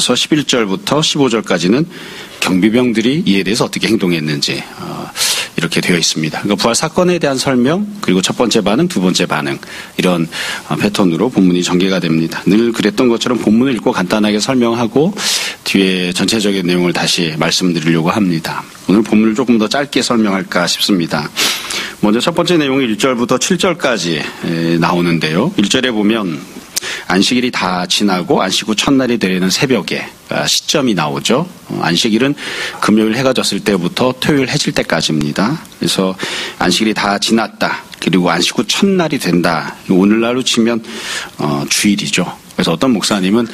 이어서 11절부터 15절까지는 경비병들이 이에 대해서 어떻게 행동했는지 이렇게 되어 있습니다. 그러니까 부활 사건에 대한 설명, 그리고 첫 번째 반응, 두 번째 반응, 이런 패턴으로 본문이 전개가 됩니다. 늘 그랬던 것처럼 본문을 읽고 간단하게 설명하고 뒤에 전체적인 내용을 다시 말씀드리려고 합니다. 오늘 본문을 조금 더 짧게 설명할까 싶습니다. 먼저 첫 번째 내용이 1절부터 7절까지 나오는데요. 1절에 보면 안식일이 다 지나고 안식 후 첫날이 되는 새벽에 시점이 나오죠. 안식일은 금요일 해가 졌을 때부터 토요일 해질 때까지입니다. 그래서 안식일이 다 지났다. 그리고 안식 후 첫날이 된다. 오늘날로 치면 주일이죠. 그래서 어떤 목사님은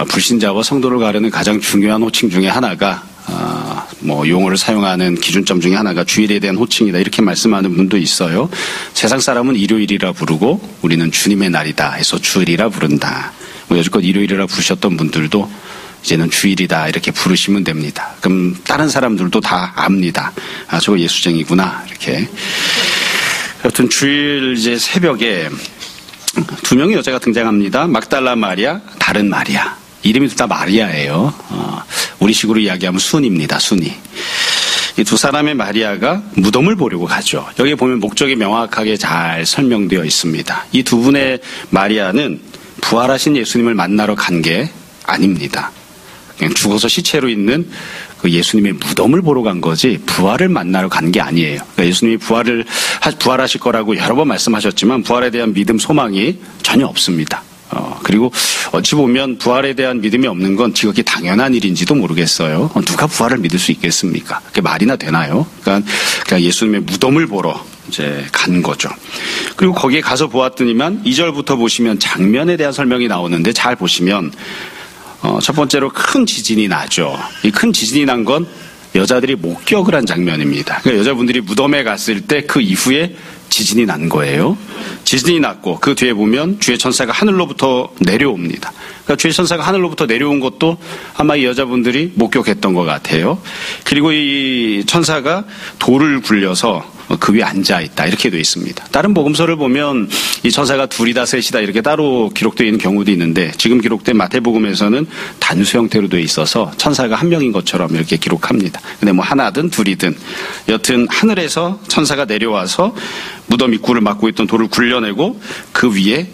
불신자와 성도를 가르는 가장 중요한 호칭 중에 하나가 용어를 사용하는 기준점 중에 하나가 주일에 대한 호칭이다, 이렇게 말씀하는 분도 있어요. 세상 사람은 일요일이라 부르고 우리는 주님의 날이다 해서 주일이라 부른다. 여지껏 일요일이라 부르셨던 분들도 이제는 주일이다 이렇게 부르시면 됩니다. 그럼 다른 사람들도 다 압니다. 저거 예수쟁이구나 이렇게. 여튼 주일 이제 새벽에 두 명의 여자가 등장합니다. 막달라 마리아, 다른 마리아. 이름이 둘 다 마리아예요. 우리식으로 이야기하면 순입니다. 순이. 이 두 사람의 마리아가 무덤을 보려고 가죠. 여기 보면 목적이 명확하게 잘 설명되어 있습니다. 이 두 분의 마리아는 부활하신 예수님을 만나러 간 게 아닙니다. 그냥 죽어서 시체로 있는 그 예수님의 무덤을 보러 간 거지 부활을 만나러 간 게 아니에요. 그러니까 예수님이 부활하실 거라고 여러 번 말씀하셨지만 부활에 대한 믿음, 소망이 전혀 없습니다. 그리고 어찌 보면 부활에 대한 믿음이 없는 건 지극히 당연한 일인지도 모르겠어요. 누가 부활을 믿을 수 있겠습니까? 그게 말이나 되나요? 그러니까 예수님의 무덤을 보러 이제 간 거죠. 그리고 거기에 가서 보았더니만 2절부터 보시면 장면에 대한 설명이 나오는데 잘 보시면 첫 번째로 큰 지진이 나죠. 이 큰 지진이 난 건 여자들이 목격을 한 장면입니다. 그러니까 여자분들이 무덤에 갔을 때 그 이후에 지진이 난 거예요. 지진이 났고 그 뒤에 보면 주의 천사가 하늘로부터 내려옵니다. 그러니까 주의 천사가 하늘로부터 내려온 것도 아마 이 여자분들이 목격했던 것 같아요. 그리고 이 천사가 돌을 굴려서 그 위에 앉아있다 이렇게 되어 있습니다. 다른 복음서를 보면 이 천사가 둘이다 셋이다 이렇게 따로 기록되어 있는 경우도 있는데 지금 기록된 마태복음에서는 단수 형태로 되어 있어서 천사가 한 명인 것처럼 이렇게 기록합니다. 근데 뭐 하나든 둘이든 여튼 하늘에서 천사가 내려와서 무덤 입구를 막고 있던 돌을 굴려내고 그 위에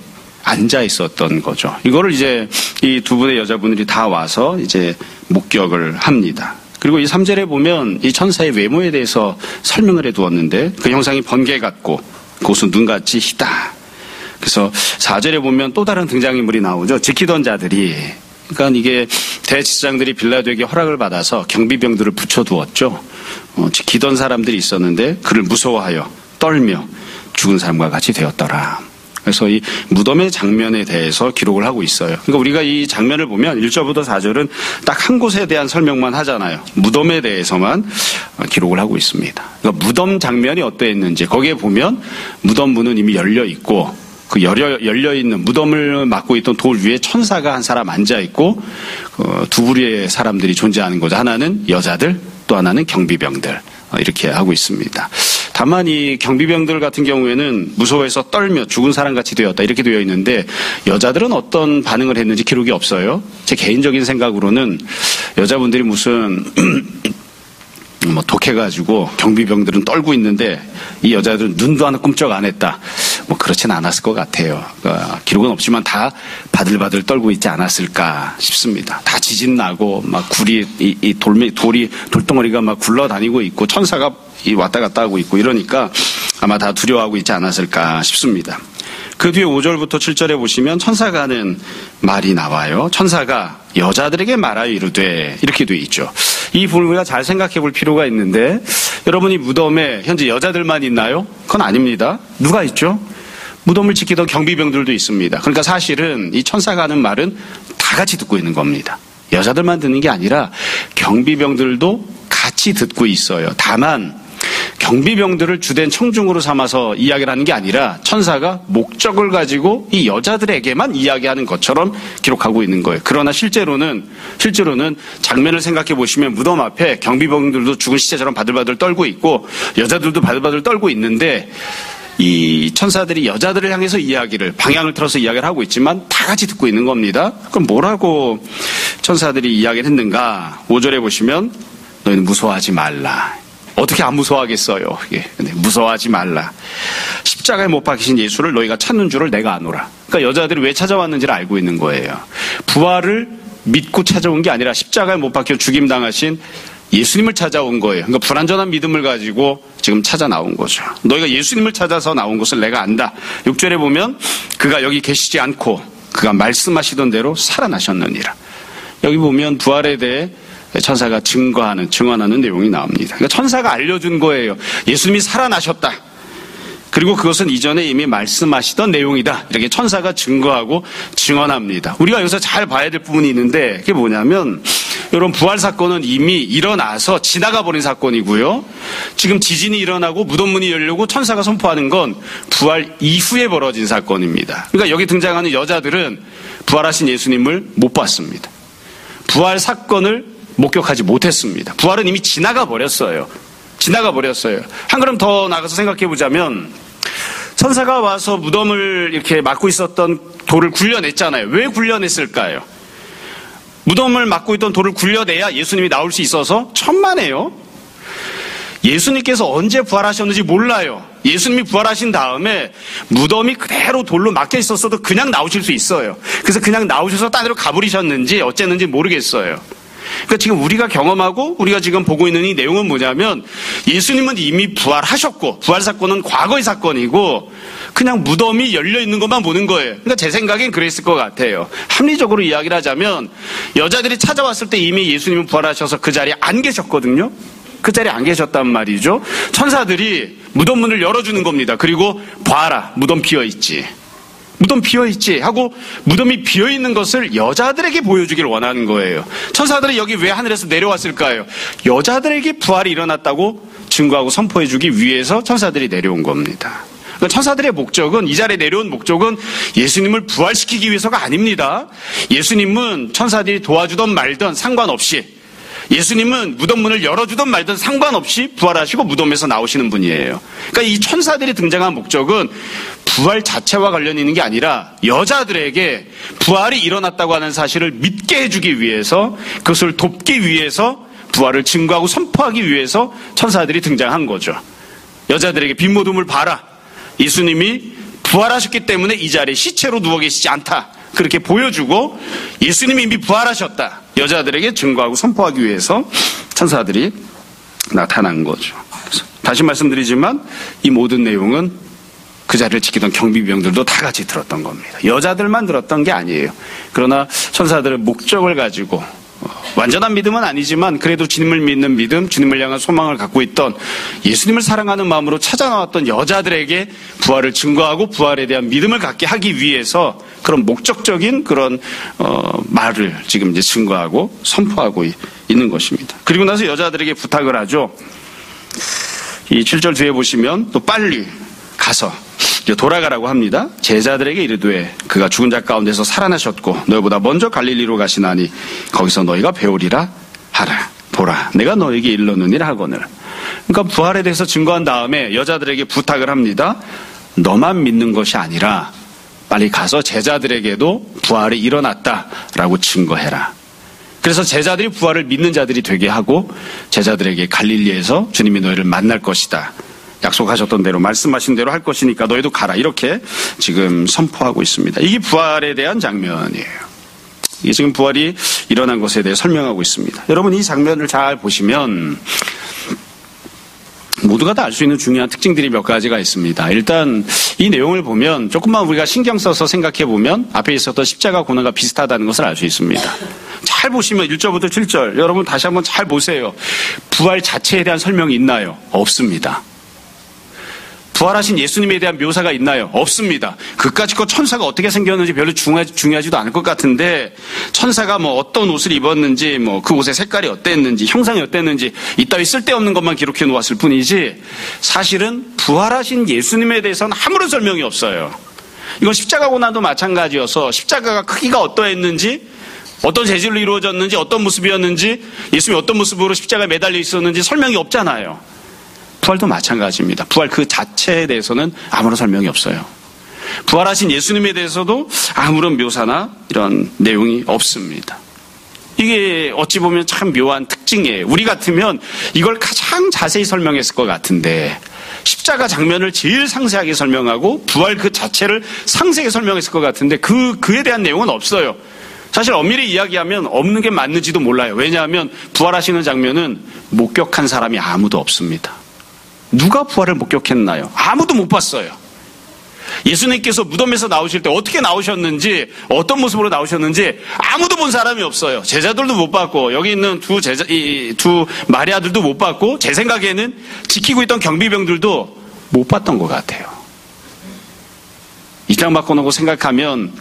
앉아 있었던 거죠. 이거를 이제 이 두 분의 여자분들이 다 와서 이제 목격을 합니다. 그리고 이 3절에 보면 이 천사의 외모에 대해서 설명을 해두었는데 그 형상이 번개 같고 고수 눈같이 희다. 그래서 4절에 보면 또 다른 등장인물이 나오죠. 지키던 자들이. 그러니까 이게 대제사장들이 빌라도에게 허락을 받아서 경비병들을 붙여두었죠. 지키던 사람들이 있었는데 그를 무서워하여 떨며 죽은 사람과 같이 되었더라. 그래서 이 무덤의 장면에 대해서 기록을 하고 있어요. 그러니까 우리가 이 장면을 보면 1절부터 4절은 딱 한 곳에 대한 설명만 하잖아요. 무덤에 대해서만 기록을 하고 있습니다. 그러니까 무덤 장면이 어떠했는지 거기에 보면 무덤 문은 이미 열려 있고 그 열려 있는 무덤을 막고 있던 돌 위에 천사가 한 사람 앉아 있고 두 부류의 사람들이 존재하는 거죠. 하나는 여자들, 또 하나는 경비병들. 이렇게 하고 있습니다. 다만 이 경비병들 같은 경우에는 무서워해서 떨며 죽은 사람같이 되었다 이렇게 되어 있는데 여자들은 어떤 반응을 했는지 기록이 없어요. 제 개인적인 생각으로는 여자분들이 무슨 독해가지고 경비병들은 떨고 있는데 이 여자들은 눈도 하나 꿈쩍 안 했다. 그렇진 않았을 것 같아요. 그러니까 기록은 없지만 다 바들바들 떨고 있지 않았을까 싶습니다. 다 지진 나고 막 돌덩어리가 막 굴러다니고 있고 천사가 왔다 갔다 하고 있고 이러니까 아마 다 두려워하고 있지 않았을까 싶습니다. 그 뒤에 5절부터 7절에 보시면 천사가 하는 말이 나와요. 천사가 여자들에게 말하여 이르되 이렇게 돼 있죠. 이 부분을 우리가 잘 생각해 볼 필요가 있는데 여러분이 무덤에 현재 여자들만 있나요? 그건 아닙니다. 누가 있죠? 무덤을 지키던 경비병들도 있습니다. 그러니까 사실은 이 천사가 하는 말은 다 같이 듣고 있는 겁니다. 여자들만 듣는 게 아니라 경비병들도 같이 듣고 있어요. 다만 경비병들을 주된 청중으로 삼아서 이야기를 하는 게 아니라 천사가 목적을 가지고 이 여자들에게만 이야기하는 것처럼 기록하고 있는 거예요. 그러나 실제로는 장면을 생각해 보시면 무덤 앞에 경비병들도 죽은 시체처럼 바들바들 떨고 있고 여자들도 바들바들 떨고 있는데 이 천사들이 여자들을 향해서 방향을 틀어서 이야기를 하고 있지만 다 같이 듣고 있는 겁니다. 그럼 뭐라고 천사들이 이야기를 했는가? 5절에 보시면 너희는 무서워하지 말라. 어떻게 안 무서워하겠어요? 근데 무서워하지 말라. 십자가에 못 박히신 예수를 너희가 찾는 줄을 내가 아노라. 그러니까 여자들이 왜 찾아왔는지를 알고 있는 거예요. 부활을 믿고 찾아온 게 아니라 십자가에 못 박혀 죽임당하신 예수님을 찾아온 거예요. 그러니까 불완전한 믿음을 가지고 지금 찾아 나온 거죠. 너희가 예수님을 찾아서 나온 것을 내가 안다. 6절에 보면 그가 여기 계시지 않고 그가 말씀하시던 대로 살아나셨느니라. 여기 보면 부활에 대해 천사가 증언하는 내용이 나옵니다. 그러니까 천사가 알려준 거예요. 예수님이 살아나셨다. 그리고 그것은 이전에 이미 말씀하시던 내용이다. 이렇게 천사가 증거하고 증언합니다. 우리가 여기서 잘 봐야 될 부분이 있는데 그게 뭐냐면 이런 부활 사건은 이미 일어나서 지나가 버린 사건이고요. 지금 지진이 일어나고 무덤문이 열리고 천사가 선포하는 건 부활 이후에 벌어진 사건입니다. 그러니까 여기 등장하는 여자들은 부활하신 예수님을 못 봤습니다. 부활 사건을 목격하지 못했습니다. 부활은 이미 지나가 버렸어요. 한 걸음 더 나가서 생각해 보자면 천사가 와서 무덤을 이렇게 막고 있었던 돌을 굴려냈잖아요. 왜 굴려냈을까요? 무덤을 막고 있던 돌을 굴려내야 예수님이 나올 수 있어서 천만에요. 예수님께서 언제 부활하셨는지 몰라요. 예수님이 부활하신 다음에 무덤이 그대로 돌로 막혀 있었어도 그냥 나오실 수 있어요. 그래서 그냥 나오셔서 딴 데로 가버리셨는지 어쨌는지 모르겠어요. 그러니까 지금 우리가 경험하고 우리가 지금 보고 있는 이 내용은 뭐냐면 예수님은 이미 부활하셨고 부활 사건은 과거의 사건이고 그냥 무덤이 열려 있는 것만 보는 거예요. 그러니까 제 생각엔 그랬을 것 같아요. 합리적으로 이야기를 하자면 여자들이 찾아왔을 때 이미 예수님은 부활하셔서 그 자리에 안 계셨거든요. 그 자리에 안 계셨단 말이죠. 천사들이 무덤 문을 열어주는 겁니다. 그리고 봐라, 무덤 비어있지 하고 무덤이 비어있는 것을 여자들에게 보여주길 원하는 거예요. 천사들이 여기 왜 하늘에서 내려왔을까요? 여자들에게 부활이 일어났다고 증거하고 선포해주기 위해서 천사들이 내려온 겁니다. 그러니까 천사들의 목적은, 이 자리에 내려온 목적은 예수님을 부활시키기 위해서가 아닙니다. 예수님은 천사들이 도와주던 말던 상관없이, 예수님은 무덤 문을 열어주든 말든 상관없이 부활하시고 무덤에서 나오시는 분이에요. 그러니까 이 천사들이 등장한 목적은 부활 자체와 관련이 있는 게 아니라 여자들에게 부활이 일어났다고 하는 사실을 믿게 해주기 위해서, 그것을 돕기 위해서, 부활을 증거하고 선포하기 위해서 천사들이 등장한 거죠. 여자들에게 빈 무덤을 봐라. 예수님이 부활하셨기 때문에 이 자리에 시체로 누워 계시지 않다. 그렇게 보여주고 예수님이 이미 부활하셨다. 여자들에게 증거하고 선포하기 위해서 천사들이 나타난 거죠. 다시 말씀드리지만 이 모든 내용은 그 자리를 지키던 경비병들도 다 같이 들었던 겁니다. 여자들만 들었던 게 아니에요. 그러나 천사들은 목적을 가지고 완전한 믿음은 아니지만 그래도 주님을 믿는 믿음, 주님을 향한 소망을 갖고 있던, 예수님을 사랑하는 마음으로 찾아 나왔던 여자들에게 부활을 증거하고 부활에 대한 믿음을 갖게 하기 위해서 그런 목적적인 그런 말을 지금 이제 증거하고 선포하고 있는 것입니다. 그리고 나서 여자들에게 부탁을 하죠. 이 7절 뒤에 보시면 또 빨리 가서 돌아가라고 합니다. 제자들에게 이르되 그가 죽은 자 가운데서 살아나셨고 너희보다 먼저 갈릴리로 가시나니 거기서 너희가 배우리라 하라. 보라, 내가 너에게 일렀느니라 하거늘. 그러니까 부활에 대해서 증거한 다음에 여자들에게 부탁을 합니다. 너만 믿는 것이 아니라 빨리 가서 제자들에게도 부활이 일어났다라고 증거해라. 그래서 제자들이 부활을 믿는 자들이 되게 하고 제자들에게 갈릴리에서 주님이 너희를 만날 것이다. 약속하셨던 대로, 말씀하신 대로 할 것이니까 너희도 가라. 이렇게 지금 선포하고 있습니다. 이게 부활에 대한 장면이에요. 이게 지금 부활이 일어난 것에 대해 설명하고 있습니다. 여러분, 이 장면을 잘 보시면 모두가 다 알 수 있는 중요한 특징들이 몇 가지가 있습니다. 일단 이 내용을 보면 조금만 우리가 신경 써서 생각해 보면 앞에 있었던 십자가 고난과 비슷하다는 것을 알 수 있습니다. 잘 보시면 1절부터 7절 여러분 다시 한번 잘 보세요. 부활 자체에 대한 설명이 있나요? 없습니다. 부활하신 예수님에 대한 묘사가 있나요? 없습니다. 그까짓 거 천사가 어떻게 생겼는지 별로 중요하지도 않을 것 같은데, 천사가 뭐 어떤 옷을 입었는지, 뭐 그 옷의 색깔이 어땠는지, 형상이 어땠는지 이따위 쓸데없는 것만 기록해 놓았을 뿐이지, 사실은 부활하신 예수님에 대해서는 아무런 설명이 없어요. 이건 십자가 고난도 마찬가지여서 십자가가 크기가 어떠했는지, 어떤 재질로 이루어졌는지, 어떤 모습이었는지, 예수님이 어떤 모습으로 십자가에 매달려 있었는지 설명이 없잖아요. 부활도 마찬가지입니다. 부활 그 자체에 대해서는 아무런 설명이 없어요. 부활하신 예수님에 대해서도 아무런 묘사나 이런 내용이 없습니다. 이게 어찌 보면 참 묘한 특징이에요. 우리 같으면 이걸 가장 자세히 설명했을 것 같은데 십자가 장면을 제일 상세하게 설명하고 부활 그 자체를 상세하게 설명했을 것 같은데 그에 대한 내용은 없어요. 사실 엄밀히 이야기하면 없는 게 맞는지도 몰라요. 왜냐하면 부활하시는 장면은 목격한 사람이 아무도 없습니다. 누가 부활을 목격했나요? 아무도 못 봤어요. 예수님께서 무덤에서 나오실 때 어떻게 나오셨는지, 어떤 모습으로 나오셨는지 아무도 본 사람이 없어요. 제자들도 못 봤고, 여기 있는 두 마리아들도 못 봤고, 제 생각에는 지키고 있던 경비병들도 못 봤던 것 같아요. 입장 바꿔놓고 생각하면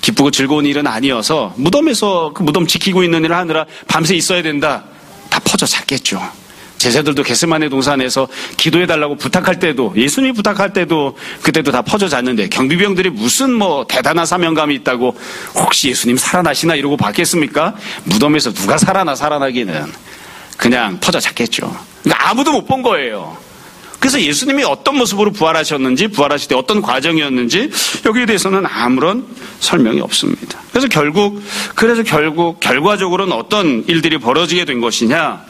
기쁘고 즐거운 일은 아니어서 무덤에서 그 무덤 지키고 있는 일을 하느라 밤새 있어야 된다. 다 퍼져 잤겠죠. 제자들도 겟세마네 동산에서 기도해달라고 부탁할 때도, 예수님이 부탁할 때도 그때도 다 퍼져 잤는데 경비병들이 무슨 대단한 사명감이 있다고 혹시 예수님 살아나시나 이러고 봤겠습니까? 무덤에서 누가 살아나기는 그냥 퍼져 잤겠죠. 그러니까 아무도 못 본 거예요. 그래서 예수님이 어떤 모습으로 부활하셨는지, 부활하실 때 어떤 과정이었는지 여기에 대해서는 아무런 설명이 없습니다. 그래서 결국 결과적으로는 어떤 일들이 벌어지게 된 것이냐?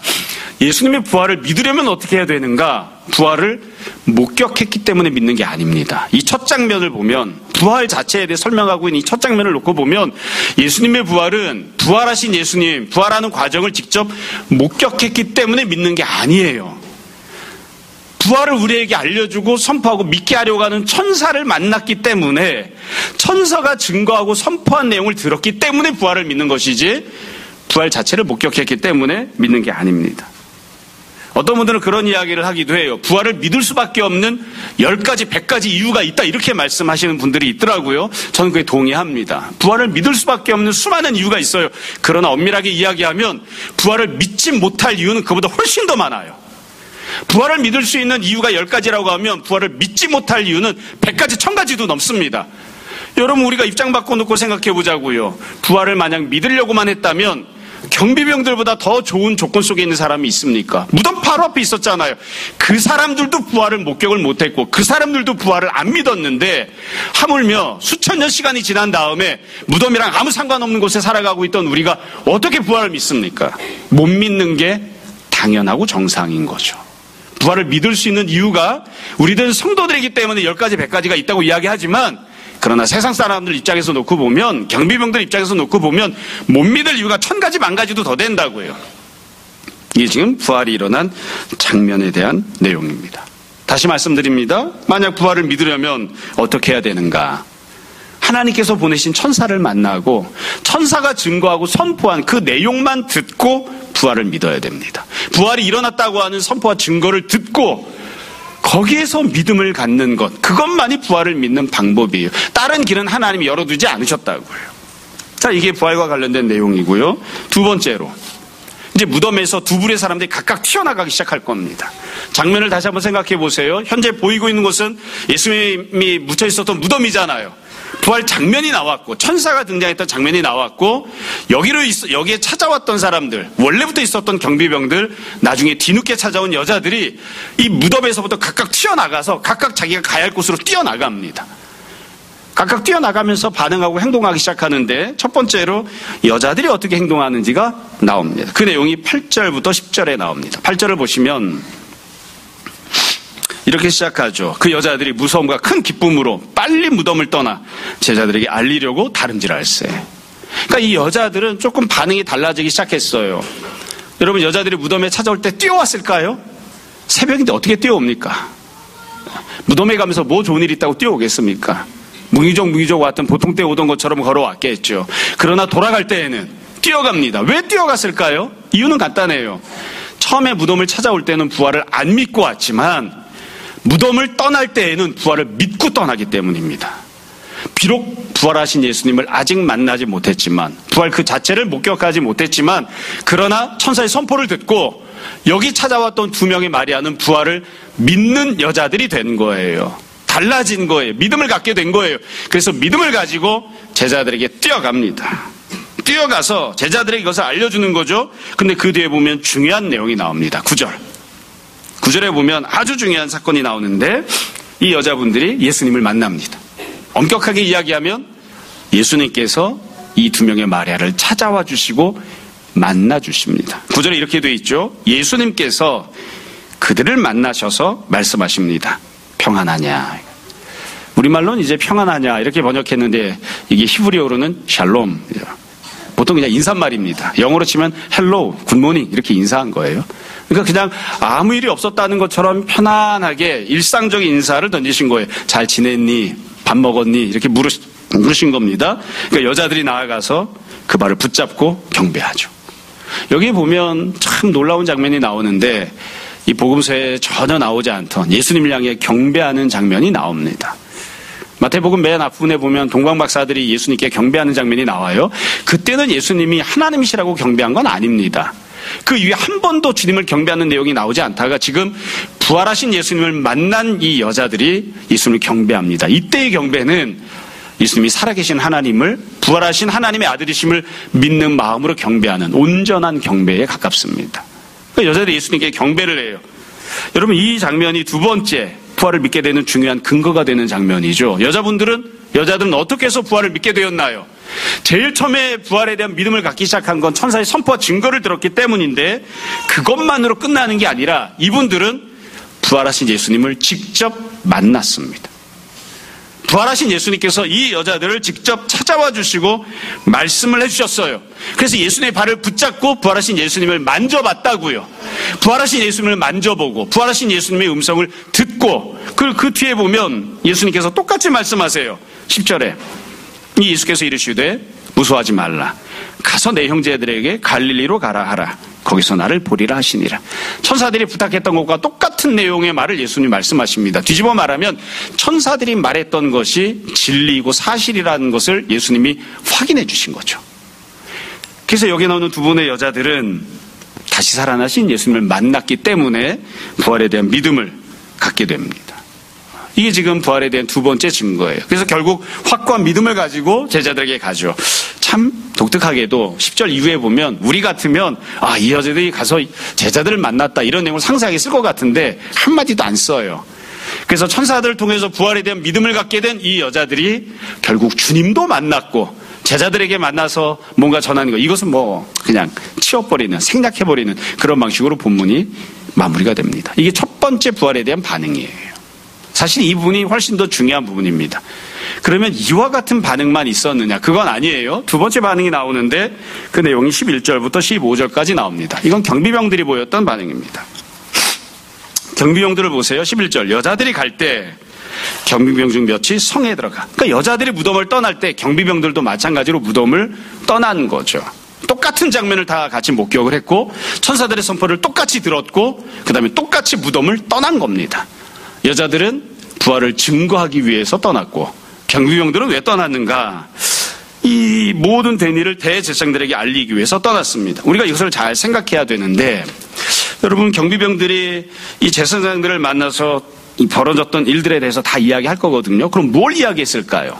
예수님의 부활을 믿으려면 어떻게 해야 되는가? 부활을 목격했기 때문에 믿는 게 아닙니다. 이 첫 장면을 보면, 부활 자체에 대해 설명하고 있는 이 첫 장면을 놓고 보면 예수님의 부활은 부활하신 예수님, 부활하는 과정을 직접 목격했기 때문에 믿는 게 아니에요. 부활을 우리에게 알려주고 선포하고 믿게 하려고 하는 천사를 만났기 때문에, 천사가 증거하고 선포한 내용을 들었기 때문에 부활을 믿는 것이지, 부활 자체를 목격했기 때문에 믿는 게 아닙니다. 어떤 분들은 그런 이야기를 하기도 해요. 부활을 믿을 수밖에 없는 10가지, 100가지 이유가 있다, 이렇게 말씀하시는 분들이 있더라고요. 저는 그에 동의합니다. 부활을 믿을 수밖에 없는 수많은 이유가 있어요. 그러나 엄밀하게 이야기하면 부활을 믿지 못할 이유는 그보다 훨씬 더 많아요. 부활을 믿을 수 있는 이유가 10가지라고 하면 부활을 믿지 못할 이유는 100가지, 1000가지도 넘습니다. 여러분, 우리가 입장 바꿔놓고 생각해 보자고요. 부활을 만약 믿으려고만 했다면 경비병들보다 더 좋은 조건 속에 있는 사람이 있습니까? 무덤 바로 앞에 있었잖아요. 그 사람들도 부활을 목격을 못했고 그 사람들도 부활을 안 믿었는데, 하물며 수천 년 시간이 지난 다음에 무덤이랑 아무 상관없는 곳에 살아가고 있던 우리가 어떻게 부활을 믿습니까? 못 믿는 게 당연하고 정상인 거죠. 부활을 믿을 수 있는 이유가 우리들은 성도들이기 때문에 10가지, 100가지가 있다고 이야기하지만, 그러나 세상 사람들 입장에서 놓고 보면, 경비병들 입장에서 놓고 보면 못 믿을 이유가 1000가지, 10,000가지도 더 된다고요. 이게 지금 부활이 일어난 장면에 대한 내용입니다. 다시 말씀드립니다. 만약 부활을 믿으려면 어떻게 해야 되는가? 하나님께서 보내신 천사를 만나고 천사가 증거하고 선포한 그 내용만 듣고 부활을 믿어야 됩니다. 부활이 일어났다고 하는 선포와 증거를 듣고 거기에서 믿음을 갖는 것, 그것만이 부활을 믿는 방법이에요. 다른 길은 하나님이 열어두지 않으셨다고요. 자, 이게 부활과 관련된 내용이고요. 두 번째로, 이제 무덤에서 두 부류의 사람들이 각각 튀어나가기 시작할 겁니다. 장면을 다시 한번 생각해 보세요. 현재 보이고 있는 곳은 예수님이 묻혀 있었던 무덤이잖아요. 부활 장면이 나왔고 천사가 등장했던 장면이 나왔고, 여기에 찾아왔던 사람들, 원래부터 있었던 경비병들, 나중에 뒤늦게 찾아온 여자들이 이 무덤에서부터 각각 튀어나가서 각각 자기가 가야 할 곳으로 뛰어나갑니다. 각각 뛰어나가면서 반응하고 행동하기 시작하는데, 첫 번째로 여자들이 어떻게 행동하는지가 나옵니다. 그 내용이 8절부터 10절에 나옵니다. 8절을 보시면 이렇게 시작하죠. 그 여자들이 무서움과 큰 기쁨으로 빨리 무덤을 떠나 제자들에게 알리려고 다름질할세. 그러니까 이 여자들은 조금 반응이 달라지기 시작했어요. 여러분, 여자들이 무덤에 찾아올 때 뛰어왔을까요? 새벽인데 어떻게 뛰어옵니까? 무덤에 가면서 뭐 좋은 일 있다고 뛰어오겠습니까? 무기적 왔던 보통 때 오던 것처럼 걸어왔겠죠. 그러나 돌아갈 때에는 뛰어갑니다. 왜 뛰어갔을까요? 이유는 간단해요. 처음에 무덤을 찾아올 때는 부활을 안 믿고 왔지만 무덤을 떠날 때에는 부활을 믿고 떠나기 때문입니다. 비록 부활하신 예수님을 아직 만나지 못했지만, 부활 그 자체를 목격하지 못했지만, 그러나 천사의 선포를 듣고 여기 찾아왔던 두 명의 마리아는 부활을 믿는 여자들이 된 거예요. 달라진 거예요. 믿음을 갖게 된 거예요. 그래서 믿음을 가지고 제자들에게 뛰어갑니다. 뛰어가서 제자들에게 이것을 알려주는 거죠. 근데 그 뒤에 보면 중요한 내용이 나옵니다. 9절 9절에 보면 아주 중요한 사건이 나오는데 이 여자분들이 예수님을 만납니다. 엄격하게 이야기하면 예수님께서 이 두 명의 마리아를 찾아와 주시고 만나 주십니다. 9절에 이렇게 되어 있죠. 예수님께서 그들을 만나셔서 말씀하십니다. 평안하냐. 우리말로는 이제 평안하냐 이렇게 번역했는데 이게 히브리어로는 샬롬. 보통 그냥 인사말입니다. 영어로 치면 헬로우, 굿모닝 이렇게 인사한 거예요. 그러니까 그냥 아무 일이 없었다는 것처럼 편안하게 일상적인 인사를 던지신 거예요. 잘 지냈니? 밥 먹었니? 이렇게 물으신 겁니다. 그러니까 여자들이 나아가서 그 발을 붙잡고 경배하죠. 여기 보면 참 놀라운 장면이 나오는데 이 복음서에 전혀 나오지 않던 예수님을 향해 경배하는 장면이 나옵니다. 마태복음 맨 앞부분에 보면 동방박사들이 예수님께 경배하는 장면이 나와요. 그때는 예수님이 하나님이시라고 경배한 건 아닙니다. 그 이후에 한 번도 주님을 경배하는 내용이 나오지 않다가 지금 부활하신 예수님을 만난 이 여자들이 예수님을 경배합니다. 이때의 경배는 예수님이 살아계신 하나님을 부활하신 하나님의 아들이심을 믿는 마음으로 경배하는 온전한 경배에 가깝습니다. 그러니까 여자들이 예수님께 경배를 해요. 여러분 이 장면이 두 번째 부활을 믿게 되는 중요한 근거가 되는 장면이죠. 여자들은 어떻게 해서 부활을 믿게 되었나요? 제일 처음에 부활에 대한 믿음을 갖기 시작한 건 천사의 선포와 증거를 들었기 때문인데 그것만으로 끝나는 게 아니라 이분들은 부활하신 예수님을 직접 만났습니다. 부활하신 예수님께서 이 여자들을 직접 찾아와 주시고 말씀을 해주셨어요. 그래서 예수님의 발을 붙잡고 부활하신 예수님을 만져봤다고요. 부활하신 예수님을 만져보고 부활하신 예수님의 음성을 듣고 그 뒤에 보면 예수님께서 똑같이 말씀하세요. 10절에 이 예수께서 이르시되 무서워하지 말라. 가서 내 형제들에게 갈릴리로 가라 하라. 거기서 나를 보리라 하시니라. 천사들이 부탁했던 것과 똑같은 내용의 말을 예수님이 말씀하십니다. 뒤집어 말하면 천사들이 말했던 것이 진리이고 사실이라는 것을 예수님이 확인해 주신 거죠. 그래서 여기 나오는 두 분의 여자들은 다시 살아나신 예수님을 만났기 때문에 부활에 대한 믿음을 갖게 됩니다. 이게 지금 부활에 대한 두 번째 증거예요. 그래서 결국 확고한 믿음을 가지고 제자들에게 가죠. 참 독특하게도 10절 이후에 보면 우리 같으면 이 여자들이 가서 제자들을 만났다 이런 내용을 상세하게 쓸 것 같은데 한마디도 안 써요. 그래서 천사들을 통해서 부활에 대한 믿음을 갖게 된 이 여자들이 결국 주님도 만났고 제자들에게 만나서 뭔가 전하는 거 이것은 그냥 치워버리는 생략해버리는 그런 방식으로 본문이 마무리가 됩니다. 이게 첫 번째 부활에 대한 반응이에요. 사실 이 부분이 훨씬 더 중요한 부분입니다. 그러면 이와 같은 반응만 있었느냐? 그건 아니에요. 두 번째 반응이 나오는데 그 내용이 11절부터 15절까지 나옵니다. 이건 경비병들이 보였던 반응입니다. 경비병들을 보세요. 11절 여자들이 갈 때 경비병 중 몇이 성에 들어가. 그러니까 여자들이 무덤을 떠날 때 경비병들도 마찬가지로 무덤을 떠난 거죠. 똑같은 장면을 다 같이 목격을 했고 천사들의 선포를 똑같이 들었고 그 다음에 똑같이 무덤을 떠난 겁니다. 여자들은 부활을 증거하기 위해서 떠났고 경비병들은 왜 떠났는가? 이 모든 된 일을 대제사장들에게 알리기 위해서 떠났습니다. 우리가 이것을 잘 생각해야 되는데 여러분 경비병들이 이 제사장들을 만나서 벌어졌던 일들에 대해서 다 이야기할 거거든요. 그럼 뭘 이야기했을까요?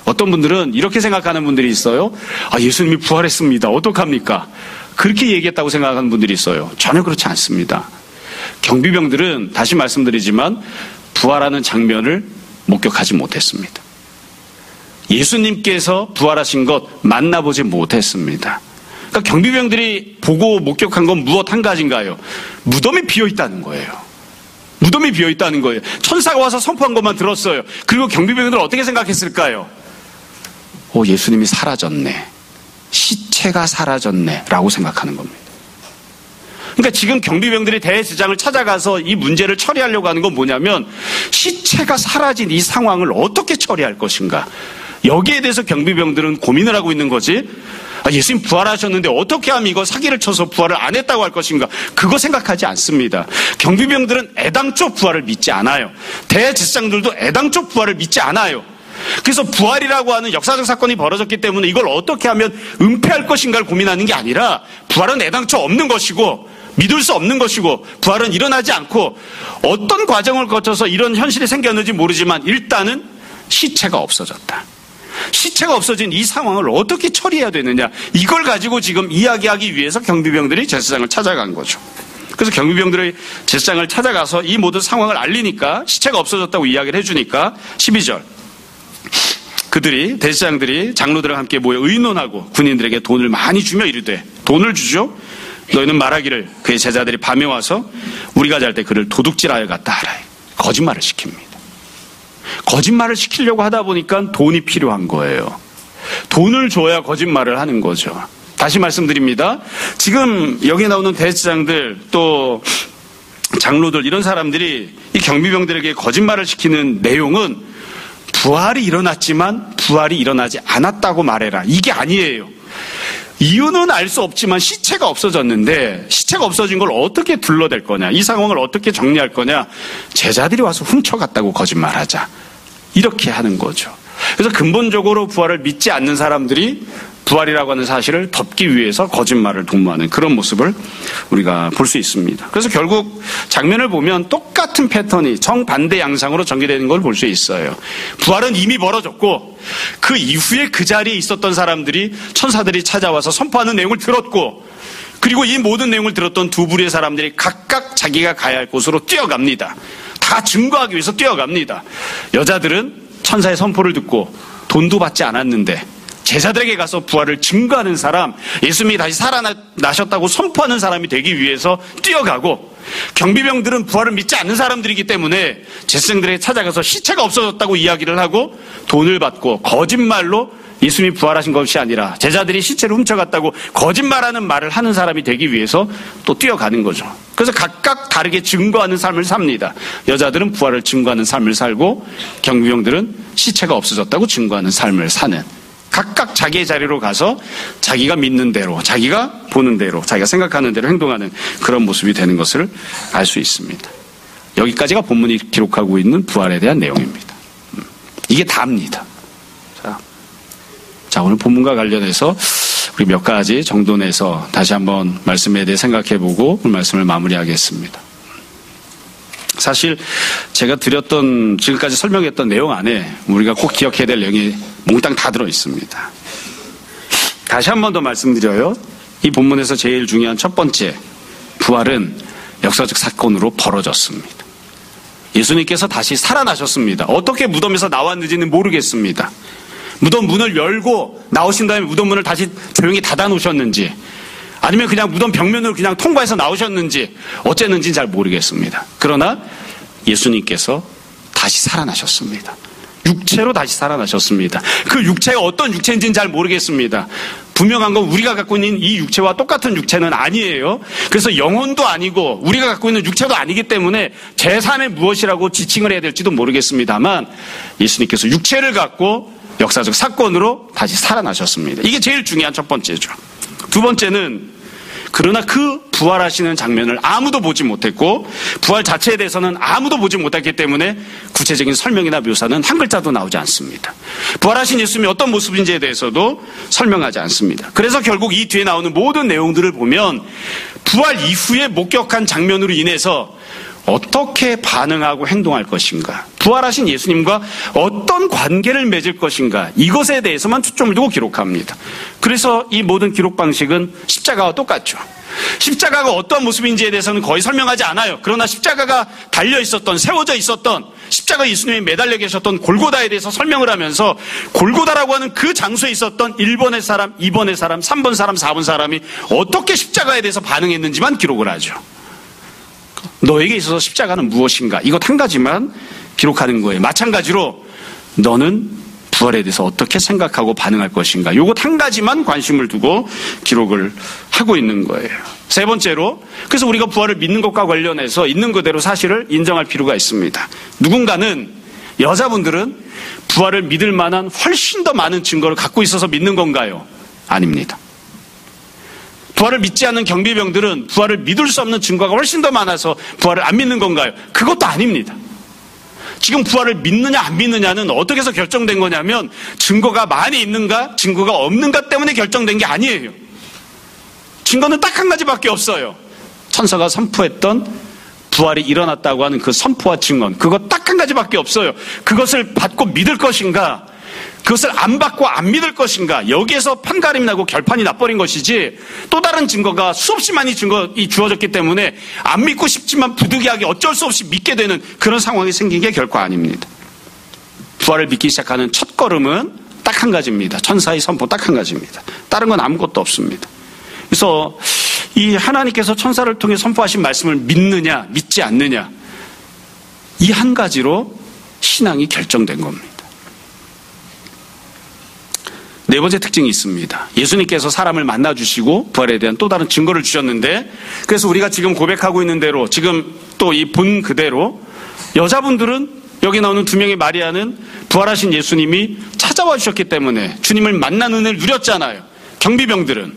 어떤 분들은 이렇게 생각하는 분들이 있어요. 예수님이 부활했습니다. 어떡합니까? 그렇게 얘기했다고 생각하는 분들이 있어요. 전혀 그렇지 않습니다. 경비병들은 다시 말씀드리지만 부활하는 장면을 목격하지 못했습니다. 예수님께서 부활하신 것 만나보지 못했습니다. 그러니까 경비병들이 보고 목격한 건 무엇 한 가지인가요? 무덤이 비어있다는 거예요. 무덤이 비어있다는 거예요. 천사가 와서 선포한 것만 들었어요. 그리고 경비병들은 어떻게 생각했을까요? 예수님이 사라졌네. 시체가 사라졌네. 라고 생각하는 겁니다. 그러니까 지금 경비병들이 대제사장을 찾아가서 이 문제를 처리하려고 하는 건 뭐냐면 시체가 사라진 이 상황을 어떻게 처리할 것인가. 여기에 대해서 경비병들은 고민을 하고 있는 거지. 예수님 부활하셨는데 어떻게 하면 이거 사기를 쳐서 부활을 안 했다고 할 것인가. 그거 생각하지 않습니다. 경비병들은 애당초 부활을 믿지 않아요. 대제사장들도 애당초 부활을 믿지 않아요. 그래서 부활이라고 하는 역사적 사건이 벌어졌기 때문에 이걸 어떻게 하면 은폐할 것인가를 고민하는 게 아니라 부활은 애당초 없는 것이고 믿을 수 없는 것이고 부활은 일어나지 않고 어떤 과정을 거쳐서 이런 현실이 생겼는지 모르지만 일단은 시체가 없어졌다. 시체가 없어진 이 상황을 어떻게 처리해야 되느냐. 이걸 가지고 지금 이야기하기 위해서 경비병들이 제사장을 찾아간 거죠. 그래서 경비병들의 제사장을 찾아가서 이 모든 상황을 알리니까 시체가 없어졌다고 이야기를 해주니까 12절. 그들이 대제사장들이 장로들과 함께 모여 의논하고 군인들에게 돈을 많이 주며 이르되 돈을 주죠. 너희는 말하기를 그의 제자들이 밤에 와서 우리가 잘 때 그를 도둑질하여 갔다 하라. 거짓말을 시킵니다. 거짓말을 시키려고 하다 보니까 돈이 필요한 거예요. 돈을 줘야 거짓말을 하는 거죠. 다시 말씀드립니다. 지금 여기 나오는 대제사장들 또 장로들 이런 사람들이 이 경비병들에게 거짓말을 시키는 내용은 부활이 일어났지만 부활이 일어나지 않았다고 말해라. 이게 아니에요. 이유는 알 수 없지만 시체가 없어졌는데 시체가 없어진 걸 어떻게 둘러댈 거냐, 이 상황을 어떻게 정리할 거냐, 제자들이 와서 훔쳐갔다고 거짓말하자, 이렇게 하는 거죠. 그래서 근본적으로 부활을 믿지 않는 사람들이 부활이라고 하는 사실을 덮기 위해서 거짓말을 도모하는 그런 모습을 우리가 볼 수 있습니다. 그래서 결국 장면을 보면 똑같은 패턴이 정반대 양상으로 전개되는 걸 볼 수 있어요. 부활은 이미 벌어졌고 그 이후에 그 자리에 있었던 사람들이 천사들이 찾아와서 선포하는 내용을 들었고, 그리고 이 모든 내용을 들었던 두 부류의 사람들이 각각 자기가 가야 할 곳으로 뛰어갑니다. 다 증거하기 위해서 뛰어갑니다. 여자들은 천사의 선포를 듣고 돈도 받지 않았는데 제자들에게 가서 부활을 증거하는 사람, 예수님이 다시 살아나셨다고 선포하는 사람이 되기 위해서 뛰어가고, 경비병들은 부활을 믿지 않는 사람들이기 때문에 제사장들에게 찾아가서 시체가 없어졌다고 이야기를 하고 돈을 받고 거짓말로 예수님이 부활하신 것이 아니라 제자들이 시체를 훔쳐갔다고 거짓말하는 말을 하는 사람이 되기 위해서 또 뛰어가는 거죠. 그래서 각각 다르게 증거하는 삶을 삽니다. 여자들은 부활을 증거하는 삶을 살고 경비병들은 시체가 없어졌다고 증거하는 삶을 사는, 각각 자기의 자리로 가서 자기가 믿는 대로, 자기가 보는 대로, 자기가 생각하는 대로 행동하는 그런 모습이 되는 것을 알 수 있습니다. 여기까지가 본문이 기록하고 있는 부활에 대한 내용입니다. 이게 다입니다. 자, 오늘 본문과 관련해서 우리 몇 가지 정도 내서 다시 한번 말씀에 대해 생각해보고 오늘 말씀을 마무리하겠습니다. 사실 제가 드렸던, 지금까지 설명했던 내용 안에 우리가 꼭 기억해야 될 내용이 몽땅 다 들어있습니다. 다시 한 번 더 말씀드려요. 이 본문에서 제일 중요한 첫 번째, 부활은 역사적 사건으로 벌어졌습니다. 예수님께서 다시 살아나셨습니다. 어떻게 무덤에서 나왔는지는 모르겠습니다. 무덤 문을 열고 나오신 다음에 무덤 문을 다시 조용히 닫아 놓으셨는지, 아니면 그냥 무덤 벽면으로 그냥 통과해서 나오셨는지 어쨌는지는 잘 모르겠습니다. 그러나 예수님께서 다시 살아나셨습니다. 육체로 다시 살아나셨습니다. 그 육체가 어떤 육체인지는 잘 모르겠습니다. 분명한 건 우리가 갖고 있는 이 육체와 똑같은 육체는 아니에요. 그래서 영혼도 아니고 우리가 갖고 있는 육체도 아니기 때문에 제3의 무엇이라고 지칭을 해야 될지도 모르겠습니다만, 예수님께서 육체를 갖고 역사적 사건으로 다시 살아나셨습니다. 이게 제일 중요한 첫 번째죠. 두 번째는, 그러나 그 부활하시는 장면을 아무도 보지 못했고 부활 자체에 대해서는 아무도 보지 못했기 때문에 구체적인 설명이나 묘사는 한 글자도 나오지 않습니다. 부활하신 예수님이 어떤 모습인지에 대해서도 설명하지 않습니다. 그래서 결국 이 뒤에 나오는 모든 내용들을 보면 부활 이후에 목격한 장면으로 인해서 어떻게 반응하고 행동할 것인가, 부활하신 예수님과 어떤 관계를 맺을 것인가, 이것에 대해서만 초점을 두고 기록합니다. 그래서 이 모든 기록 방식은 십자가와 똑같죠. 십자가가 어떤 모습인지에 대해서는 거의 설명하지 않아요. 그러나 십자가가 달려 있었던, 세워져 있었던, 십자가 예수님이 매달려 계셨던 골고다에 대해서 설명을 하면서 골고다라고 하는 그 장소에 있었던 1번의 사람, 2번의 사람, 3번 사람, 4번 사람이 어떻게 십자가에 대해서 반응했는지만 기록을 하죠. 너에게 있어서 십자가는 무엇인가, 이것 한 가지만 기록하는 거예요. 마찬가지로 너는 부활에 대해서 어떻게 생각하고 반응할 것인가, 이것 한 가지만 관심을 두고 기록을 하고 있는 거예요. 세 번째로, 그래서 우리가 부활을 믿는 것과 관련해서 있는 그대로 사실을 인정할 필요가 있습니다. 누군가는, 여자분들은 부활을 믿을 만한 훨씬 더 많은 증거를 갖고 있어서 믿는 건가요? 아닙니다. 부활을 믿지 않는 경비병들은 부활을 믿을 수 없는 증거가 훨씬 더 많아서 부활을 안 믿는 건가요? 그것도 아닙니다. 지금 부활을 믿느냐 안 믿느냐는 어떻게 해서 결정된 거냐면, 증거가 많이 있는가 증거가 없는가 때문에 결정된 게 아니에요. 증거는 딱 한 가지밖에 없어요. 천사가 선포했던 부활이 일어났다고 하는 그 선포와 증언, 그거 딱 한 가지밖에 없어요. 그것을 받고 믿을 것인가, 그것을 안 받고 안 믿을 것인가, 여기에서 판가름이 나고 결판이 나버린 것이지, 또 다른 증거가 수없이 많이 증거이 주어졌기 때문에 안 믿고 싶지만 부득이하게 어쩔 수 없이 믿게 되는 그런 상황이 생긴 게 결코 아닙니다. 부활을 믿기 시작하는 첫 걸음은 딱 한 가지입니다. 천사의 선포 딱 한 가지입니다. 다른 건 아무것도 없습니다. 그래서 이 하나님께서 천사를 통해 선포하신 말씀을 믿느냐 믿지 않느냐, 이 한 가지로 신앙이 결정된 겁니다. 네 번째 특징이 있습니다. 예수님께서 사람을 만나주시고 부활에 대한 또 다른 증거를 주셨는데, 그래서 우리가 지금 고백하고 있는 대로, 지금 또 이 본 그대로 여자분들은, 여기 나오는 두 명의 마리아는 부활하신 예수님이 찾아와 주셨기 때문에 주님을 만나는 은혜를 누렸잖아요. 경비병들은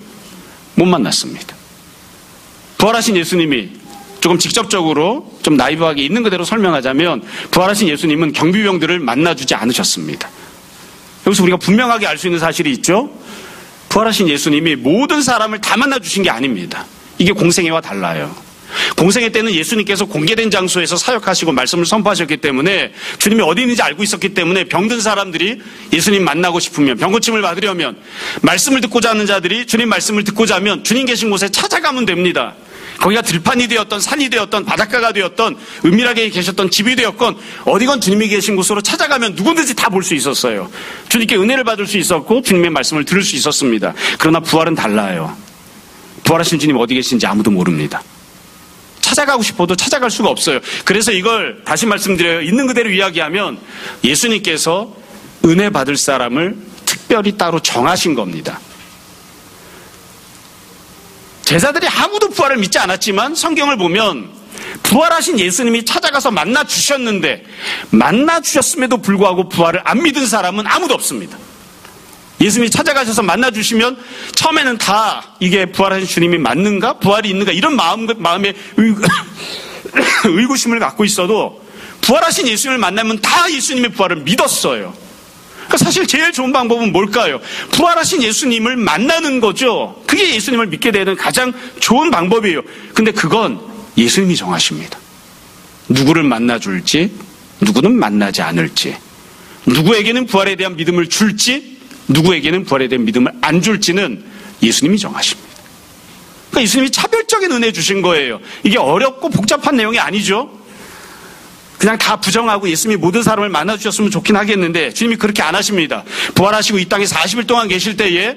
못 만났습니다. 부활하신 예수님이, 조금 직접적으로 좀 나이브하게 있는 그대로 설명하자면, 부활하신 예수님은 경비병들을 만나주지 않으셨습니다. 여기서 우리가 분명하게 알 수 있는 사실이 있죠. 부활하신 예수님이 모든 사람을 다 만나주신 게 아닙니다. 이게 공생애와 달라요. 공생애 때는 예수님께서 공개된 장소에서 사역하시고 말씀을 선포하셨기 때문에, 주님이 어디 있는지 알고 있었기 때문에 병든 사람들이 예수님 만나고 싶으면, 병고침을 받으려면, 말씀을 듣고자 하는 자들이 주님 말씀을 듣고자 하면 주님 계신 곳에 찾아가면 됩니다. 거기가 들판이 되었던 산이 되었던 바닷가가 되었던 은밀하게 계셨던 집이 되었건 어디건 주님이 계신 곳으로 찾아가면 누구든지 다 볼 수 있었어요. 주님께 은혜를 받을 수 있었고 주님의 말씀을 들을 수 있었습니다. 그러나 부활은 달라요. 부활하신 주님 어디 계신지 아무도 모릅니다. 찾아가고 싶어도 찾아갈 수가 없어요. 그래서 이걸 다시 말씀드려요. 있는 그대로 이야기하면 예수님께서 은혜 받을 사람을 특별히 따로 정하신 겁니다. 제자들이 아무도 부활을 믿지 않았지만 성경을 보면 부활하신 예수님이 찾아가서 만나주셨는데, 만나주셨음에도 불구하고 부활을 안 믿은 사람은 아무도 없습니다. 예수님이 찾아가셔서 만나주시면 처음에는 다 이게 부활하신 주님이 맞는가? 부활이 있는가? 이런 마음에 의구심을 갖고 있어도 부활하신 예수님을 만나면 다 예수님의 부활을 믿었어요. 그러니까 사실 제일 좋은 방법은 뭘까요? 부활하신 예수님을 만나는 거죠. 그게 예수님을 믿게 되는 가장 좋은 방법이에요. 근데 그건 예수님이 정하십니다. 누구를 만나줄지, 누구는 만나지 않을지, 누구에게는 부활에 대한 믿음을 줄지, 누구에게는 부활에 대한 믿음을 안 줄지는 예수님이 정하십니다. 그러니까 예수님이 차별적인 은혜 주신 거예요. 이게 어렵고 복잡한 내용이 아니죠. 그냥 다 부정하고 예수님이 모든 사람을 만나주셨으면 좋긴 하겠는데 주님이 그렇게 안 하십니다. 부활하시고 이 땅에 40일 동안 계실 때에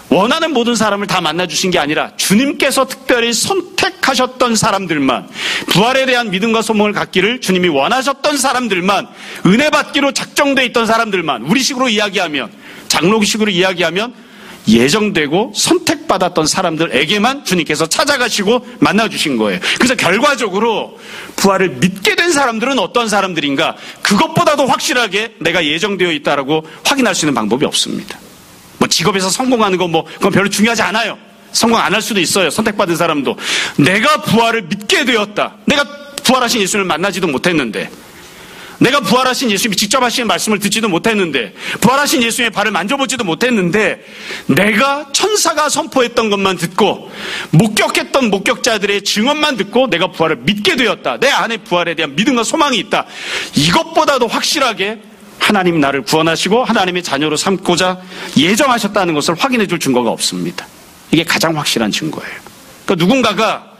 원하는 모든 사람을 다 만나주신 게 아니라 주님께서 특별히 선택하셨던 사람들만, 부활에 대한 믿음과 소망을 갖기를 주님이 원하셨던 사람들만, 은혜 받기로 작정되어 있던 사람들만, 우리식으로 이야기하면, 장로기식으로 이야기하면 예정되고 선택받았던 사람들에게만 주님께서 찾아가시고 만나주신 거예요. 그래서 결과적으로 부활을 믿게 된 사람들은 어떤 사람들인가, 그것보다도 확실하게 내가 예정되어 있다라고 확인할 수 있는 방법이 없습니다. 뭐 직업에서 성공하는 거 그건 별로 중요하지 않아요. 성공 안 할 수도 있어요. 선택받은 사람도. 내가 부활을 믿게 되었다. 내가 부활하신 예수를 만나지도 못했는데, 내가 부활하신 예수님이 직접 하시는 말씀을 듣지도 못했는데, 부활하신 예수님의 발을 만져보지도 못했는데, 내가 천사가 선포했던 것만 듣고 목격했던 목격자들의 증언만 듣고 내가 부활을 믿게 되었다. 내 안에 부활에 대한 믿음과 소망이 있다. 이것보다도 확실하게 하나님이 나를 구원하시고 하나님의 자녀로 삼고자 예정하셨다는 것을 확인해 줄 증거가 없습니다. 이게 가장 확실한 증거예요. 그러니까 누군가가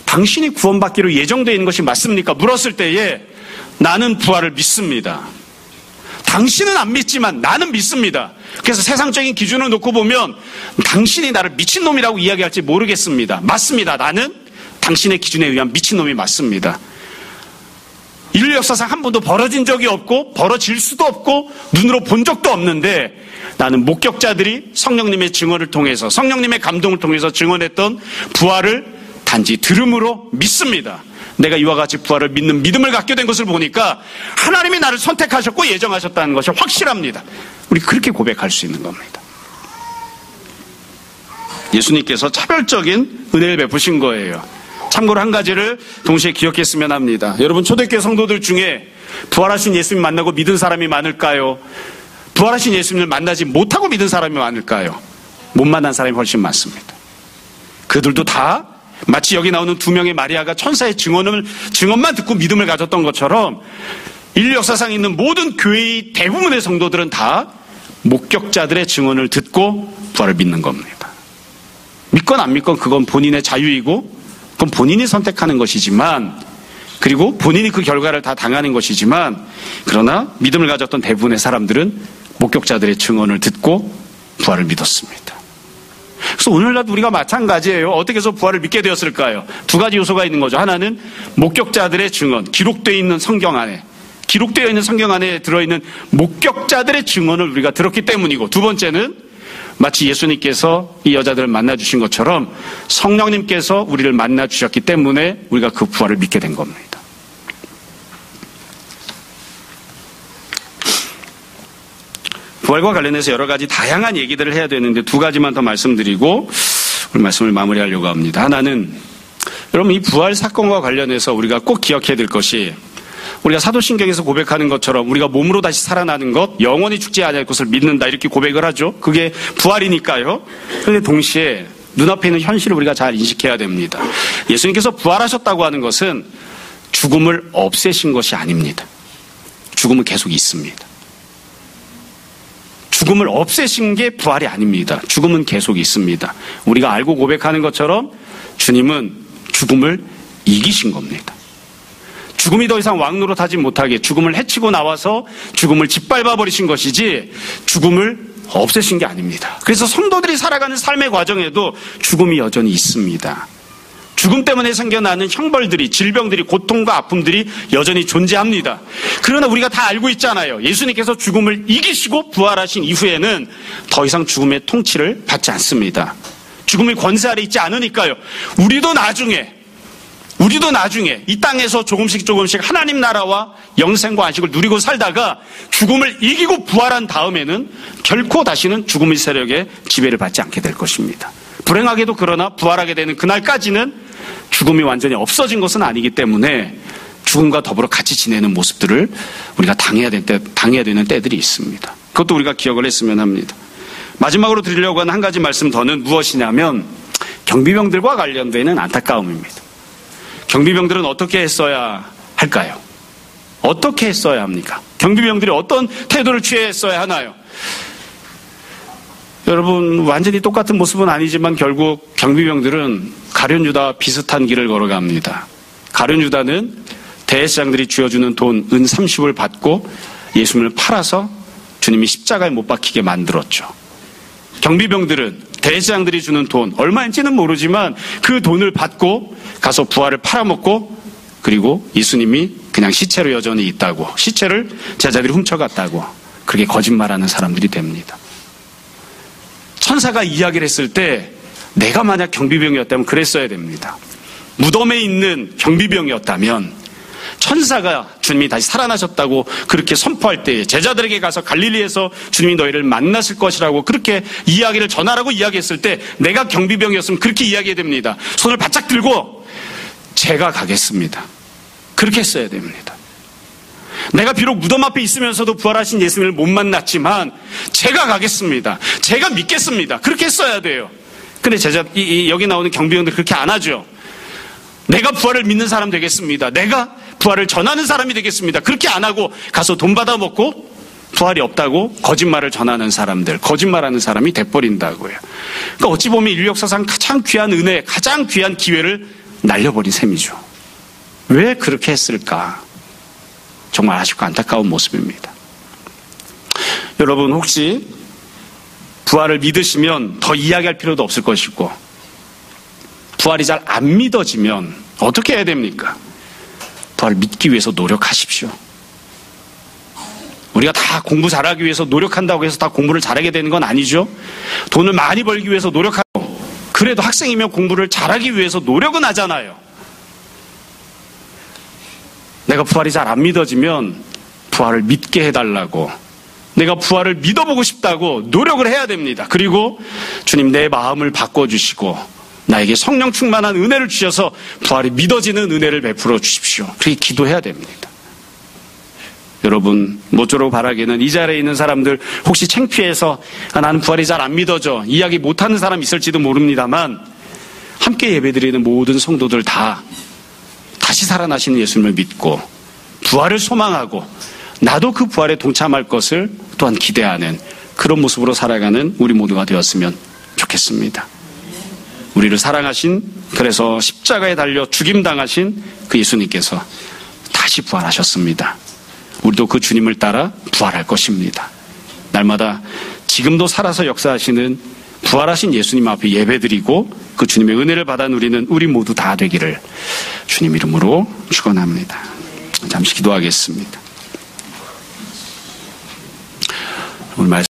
당신이 구원받기로 예정되어 있는 것이 맞습니까? 물었을 때에 나는 부활을 믿습니다. 당신은 안 믿지만 나는 믿습니다. 그래서 세상적인 기준을 놓고 보면 당신이 나를 미친놈이라고 이야기할지 모르겠습니다. 맞습니다. 나는 당신의 기준에 의한 미친놈이 맞습니다. 인류 역사상 한 번도 벌어진 적이 없고 벌어질 수도 없고 눈으로 본 적도 없는데, 나는 목격자들이 성령님의 증언을 통해서, 성령님의 감동을 통해서 증언했던 부활을 단지 들음으로 믿습니다. 내가 이와 같이 부활을 믿는 믿음을 갖게 된 것을 보니까 하나님이 나를 선택하셨고 예정하셨다는 것이 확실합니다. 우리 그렇게 고백할 수 있는 겁니다. 예수님께서 차별적인 은혜를 베푸신 거예요. 참고로 한 가지를 동시에 기억했으면 합니다. 여러분, 초대교회 성도들 중에 부활하신 예수님 만나고 믿은 사람이 많을까요? 부활하신 예수님을 만나지 못하고 믿은 사람이 많을까요? 못 만난 사람이 훨씬 많습니다. 그들도 다 마치 여기 나오는 두 명의 마리아가 천사의 증언만 듣고 믿음을 가졌던 것처럼 인류 역사상 있는 모든 교회의 대부분의 성도들은 다 목격자들의 증언을 듣고 부활을 믿는 겁니다. 믿건 안 믿건 그건 본인의 자유이고 그건 본인이 선택하는 것이지만, 그리고 본인이 그 결과를 다 당하는 것이지만, 그러나 믿음을 가졌던 대부분의 사람들은 목격자들의 증언을 듣고 부활을 믿었습니다. 그래서 오늘날도 우리가 마찬가지예요. 어떻게 해서 부활을 믿게 되었을까요? 두 가지 요소가 있는 거죠. 하나는 목격자들의 증언, 기록되어 있는 성경 안에 들어있는 목격자들의 증언을 우리가 들었기 때문이고, 두 번째는 마치 예수님께서 이 여자들을 만나주신 것처럼 성령님께서 우리를 만나주셨기 때문에 우리가 그 부활을 믿게 된 겁니다. 부활과 관련해서 여러 가지 다양한 얘기들을 해야 되는데 두 가지만 더 말씀드리고 오늘 말씀을 마무리하려고 합니다. 하나는, 여러분, 이 부활 사건과 관련해서 우리가 꼭 기억해야 될 것이, 우리가 사도신경에서 고백하는 것처럼 우리가 몸으로 다시 살아나는 것, 영원히 죽지 않을 것을 믿는다, 이렇게 고백을 하죠. 그게 부활이니까요. 그런데 동시에 눈앞에 있는 현실을 우리가 잘 인식해야 됩니다. 예수님께서 부활하셨다고 하는 것은 죽음을 없애신 것이 아닙니다. 죽음은 계속 있습니다. 죽음을 없애신 게 부활이 아닙니다. 죽음은 계속 있습니다. 우리가 알고 고백하는 것처럼 주님은 죽음을 이기신 겁니다. 죽음이 더 이상 왕노릇하지 못하게 죽음을 해치고 나와서 죽음을 짓밟아 버리신 것이지 죽음을 없애신 게 아닙니다. 그래서 성도들이 살아가는 삶의 과정에도 죽음이 여전히 있습니다. 죽음 때문에 생겨나는 형벌들이, 질병들이, 고통과 아픔들이 여전히 존재합니다. 그러나 우리가 다 알고 있잖아요. 예수님께서 죽음을 이기시고 부활하신 이후에는 더 이상 죽음의 통치를 받지 않습니다. 죽음의 권세 아래 있지 않으니까요. 우리도 나중에 이 땅에서 조금씩 하나님 나라와 영생과 안식을 누리고 살다가 죽음을 이기고 부활한 다음에는 결코 다시는 죽음의 세력의 지배를 받지 않게 될 것입니다. 불행하게도 그러나 부활하게 되는 그날까지는 죽음이 완전히 없어진 것은 아니기 때문에 죽음과 더불어 같이 지내는 모습들을 우리가 당해야 되는 때들이 있습니다. 그것도 우리가 기억을 했으면 합니다. 마지막으로 드리려고 하는 한 가지 말씀 더는 무엇이냐면 경비병들과 관련되는 안타까움입니다. 경비병들은 어떻게 했어야 할까요? 어떻게 했어야 합니까? 경비병들이 어떤 태도를 취했어야 하나요? 여러분, 완전히 똑같은 모습은 아니지만 결국 경비병들은 가룟 유다와 비슷한 길을 걸어갑니다. 가룟 유다는 대제사장들이 쥐어주는 돈 은 30을 받고 예수님을 팔아서 주님이 십자가에 못 박히게 만들었죠. 경비병들은 대제사장들이 주는 돈, 얼마인지는 모르지만 그 돈을 받고 가서 부활을 팔아먹고, 그리고 예수님이 그냥 시체로 여전히 있다고, 시체를 제자들이 훔쳐갔다고, 그렇게 거짓말하는 사람들이 됩니다. 천사가 이야기를 했을 때 내가 만약 경비병이었다면 그랬어야 됩니다. 무덤에 있는 경비병이었다면 천사가 주님이 다시 살아나셨다고 그렇게 선포할 때에 제자들에게 가서 갈릴리에서 주님이 너희를 만나실 것이라고 그렇게 이야기를 전하라고 이야기했을 때 내가 경비병이었으면 그렇게 이야기해야 됩니다. 손을 바짝 들고 제가 가겠습니다. 그렇게 했어야 됩니다. 내가 비록 무덤 앞에 있으면서도 부활하신 예수님을 못 만났지만 제가 가겠습니다. 제가 믿겠습니다. 그렇게 했어야 돼요. 근데 여기 나오는 경비병들 그렇게 안 하죠. 내가 부활을 믿는 사람 되겠습니다. 내가 부활을 전하는 사람이 되겠습니다. 그렇게 안 하고 가서 돈 받아먹고 부활이 없다고 거짓말을 전하는 사람들, 거짓말하는 사람이 돼버린다고요. 그러니까 어찌 보면 인류 역사상 가장 귀한 은혜, 가장 귀한 기회를 날려버린 셈이죠. 왜 그렇게 했을까? 정말 아쉽고 안타까운 모습입니다. 여러분, 혹시 부활을 믿으시면 더 이야기할 필요도 없을 것이고, 부활이 잘 안 믿어지면 어떻게 해야 됩니까? 부활을 믿기 위해서 노력하십시오. 우리가 다 공부 잘하기 위해서 노력한다고 해서 다 공부를 잘하게 되는 건 아니죠. 돈을 많이 벌기 위해서 노력하고, 그래도 학생이면 공부를 잘하기 위해서 노력은 하잖아요. 내가 부활이 잘 안 믿어지면 부활을 믿게 해달라고, 내가 부활을 믿어보고 싶다고 노력을 해야 됩니다. 그리고 주님, 내 마음을 바꿔주시고 나에게 성령 충만한 은혜를 주셔서 부활이 믿어지는 은혜를 베풀어 주십시오. 그렇게 기도해야 됩니다. 여러분, 모쪼록 바라기는 이 자리에 있는 사람들 혹시 창피해서 나는 부활이 잘 안 믿어져 이야기 못하는 사람 있을지도 모릅니다만, 함께 예배드리는 모든 성도들 다 다시 살아나시는 예수님을 믿고 부활을 소망하고 나도 그 부활에 동참할 것을 또한 기대하는 그런 모습으로 살아가는 우리 모두가 되었으면 좋겠습니다. 우리를 사랑하신, 그래서 십자가에 달려 죽임당하신 그 예수님께서 다시 부활하셨습니다. 우리도 그 주님을 따라 부활할 것입니다. 날마다 지금도 살아서 역사하시는 부활하신 예수님 앞에 예배드리고 그 주님의 은혜를 받아 누리는 우리 모두 다 되기를 주님 이름으로 축원합니다. 잠시 기도하겠습니다. 오늘 말씀